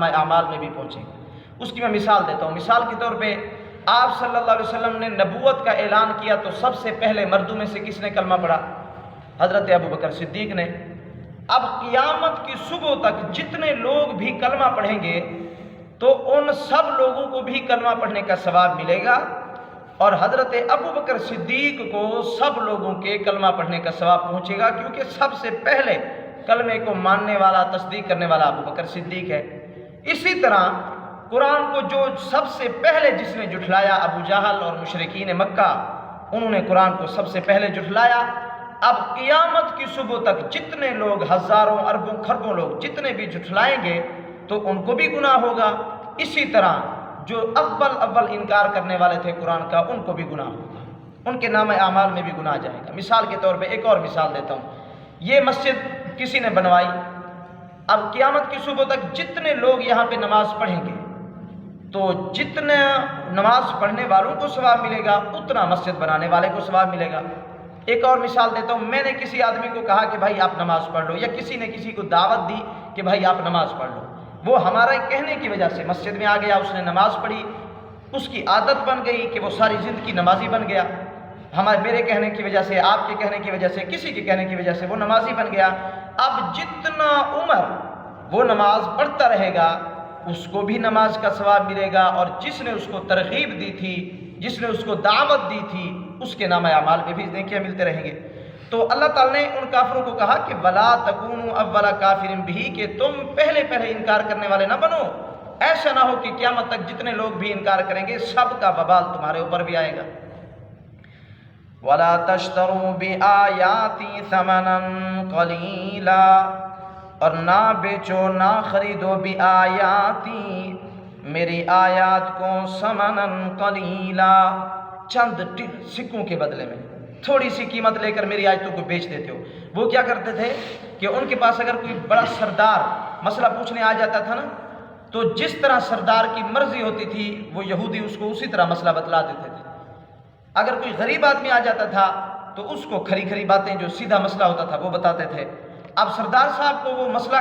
اعمال میں بھی پہنچے گا۔ اس کی میں مثال دیتا ہوں۔ مثال کے طور پہ آپ صلی اللہ علیہ وسلم نے نبوت کا اعلان کیا تو سب سے پہلے مردوں میں سے کس نے کلمہ پڑھا؟ حضرت ابوبکر صدیق نے۔ اب قیامت کی صبح تک جتنے لوگ بھی کلمہ پڑھیں گے تو ان سب لوگوں کو بھی کلمہ پڑھنے کا ثواب ملے گا، اور حضرت ابوبکر صدیق کو سب لوگوں کے کلمہ پڑھنے کا ثواب پہنچے گا، کیونکہ سب سے پہلے کلمے کو ماننے والا، تصدیق کرنے والا ابوبکر صدیق ہے۔ اسی طرح قرآن کو جو سب سے پہلے جس نے جھٹلایا، ابو جہل اور مشرکین مکہ، انہوں نے قرآن کو سب سے پہلے جھٹلایا۔ اب قیامت کی صبح تک جتنے لوگ، ہزاروں اربوں کھربوں لوگ جتنے بھی جھٹلائیں گے تو ان کو بھی گناہ ہوگا۔ اسی طرح جو اول انکار کرنے والے تھے قرآن کا، ان کو بھی گناہ ہوگا، ان کے نام اعمال میں بھی گناہ جائے گا۔ مثال کے طور پہ ایک اور مثال دیتا ہوں۔ یہ مسجد کسی نے بنوائی، اب قیامت کی صبح تک جتنے لوگ یہاں پہ نماز پڑھیں گے تو جتنے نماز پڑھنے والوں کو ثواب ملے گا اتنا مسجد بنانے والے کو ثواب ملے گا۔ ایک اور مثال دیتا ہوں۔ میں نے کسی آدمی کو کہا کہ بھائی آپ نماز پڑھ لو، یا کسی نے کسی کو دعوت دی کہ بھائی آپ نماز پڑھ لو، وہ ہمارے کہنے کی وجہ سے مسجد میں آ گیا، اس نے نماز پڑھی، اس کی عادت بن گئی کہ وہ ساری زندگی نمازی بن گیا۔ میرے کہنے کی وجہ سے، آپ کے کہنے کی وجہ سے، کسی کے کہنے کی وجہ سے وہ نمازی بن گیا۔ اب جتنا عمر وہ نماز پڑھتا رہے گا اس کو بھی نماز کا ثواب ملے گا، اور جس نے اس کو ترغیب دی تھی، جس نے اس کو دعوت دی تھی، اس کے نام اعمال میں بھی نیکیاں ملتے رہیں گے۔ تو اللہ تعالیٰ نے ان کافروں کو کہا کہ وَلَا تَكُونُوا أَوَّلَ كَافِرٍ بِهِ، کہ تم پہلے انکار کرنے والے نہ بنو۔ ایسا نہ ہو کہ قیامت تک جتنے لوگ بھی انکار کریں گے سب کا وبال تمہارے اوپر بھی آئے گا۔ وَلَا تَشْتَرُوا بِآيَاتِي ثَمَنًا قَلِيلًا، اور نہ بیچو، نہ خریدو بِآيَاتِي، میری آیات کو، ثَمَنًا قَلِيلًا، چند سکوں کے بدلے میں، تھوڑی سی قیمت لے کر میری آیتوں کو بیچ دیتے ہو۔ وہ کیا کرتے تھے کہ ان کے پاس اگر کوئی بڑا سردار مسئلہ پوچھنے آ جاتا تھا نا، تو جس طرح سردار کی مرضی ہوتی تھی وہ یہودی اس کو اسی طرح مسئلہ بتلا دیتے تھے۔ اگر کوئی غریب آدمی آ جاتا تھا تو اس کو کھری کھری باتیں، جو سیدھا مسئلہ ہوتا تھا وہ بتاتے تھے۔ اب سردار صاحب کو وہ مسئلہ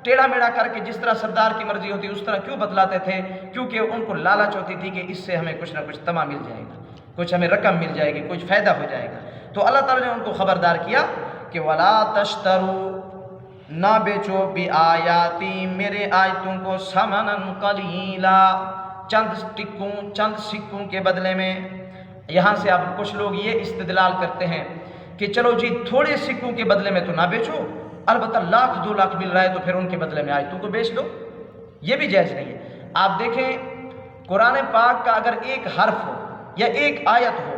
ٹیڑھا میڑھا کر کے جس طرح سردار کی مرضی ہوتی اس طرح کیوں بتلاتے تھے؟ کیونکہ ان کو لالچ ہوتی تھی کہ اس سے ہمیں کچھ نہ کچھ تمع مل جائے گا، کچھ ہمیں رقم مل جائے گی، کچھ فائدہ ہو جائے گا۔ تو اللہ تعالیٰ نے ان کو خبردار کیا کہ وَلَا تَشْتَرُوا، نہ بیچو بِآیَاتِی، میرے آیتوں کو، ثَمَنًا قَلِیلًا، چند سکوں کے بدلے میں۔ یہاں سے اب کچھ لوگ یہ استدلال کرتے ہیں کہ چلو جی تھوڑے سکوں کے بدلے میں تو نہ بیچو، البتہ 1,00,000 2,00,000 مل رہا ہے تو پھر ان کے بدلے میں آیتوں کو بیچ دو، یہ بھی جائز نہیں ہے۔ آپ دیکھیں قرآن پاک کا اگر ایک حرف ہو یا ایک آیت ہو،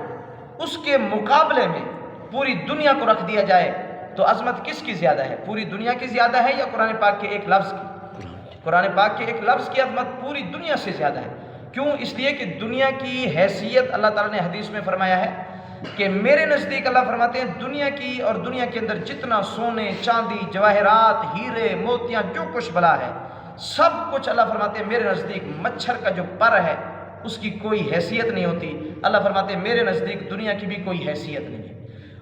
اس کے مقابلے میں پوری دنیا کو رکھ دیا جائے تو عظمت کس کی زیادہ ہے؟ پوری دنیا کی زیادہ ہے یا قرآن پاک کے ایک لفظ کی؟ قرآن پاک کے ایک لفظ کی عظمت پوری دنیا سے زیادہ ہے۔ کیوں؟ اس لیے کہ دنیا کی حیثیت اللہ تعالیٰ نے حدیث میں فرمایا ہے کہ میرے نزدیک، اللہ فرماتے ہیں، دنیا کی اور دنیا کے اندر جتنا سونے، چاندی، جواہرات، ہیرے، موتیاں، جو کچھ بلا ہے، سب کچھ اللہ فرماتے ہیں میرے نزدیک مچھر کا جو پر ہے اس کی کوئی حیثیت نہیں ہوتی۔ اللہ فرماتے ہیں میرے نزدیک دنیا کی بھی کوئی حیثیت نہیں ہے۔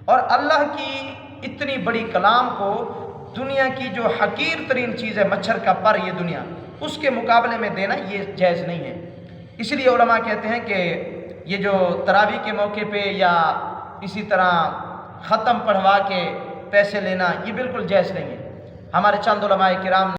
اور اللہ کی اتنی بڑی کلام کو دنیا کی جو حقیر ترین چیز ہے، مچھر کا پر، یہ دنیا، اس کے مقابلے میں دینا یہ جائز نہیں ہے۔ اس لیے علماء کہتے ہیں کہ یہ جو تراویح کے موقع پہ یا اسی طرح ختم پڑھوا کے پیسے لینا، یہ بالکل جائز نہیں ہے۔ ہمارے چند علماء کرام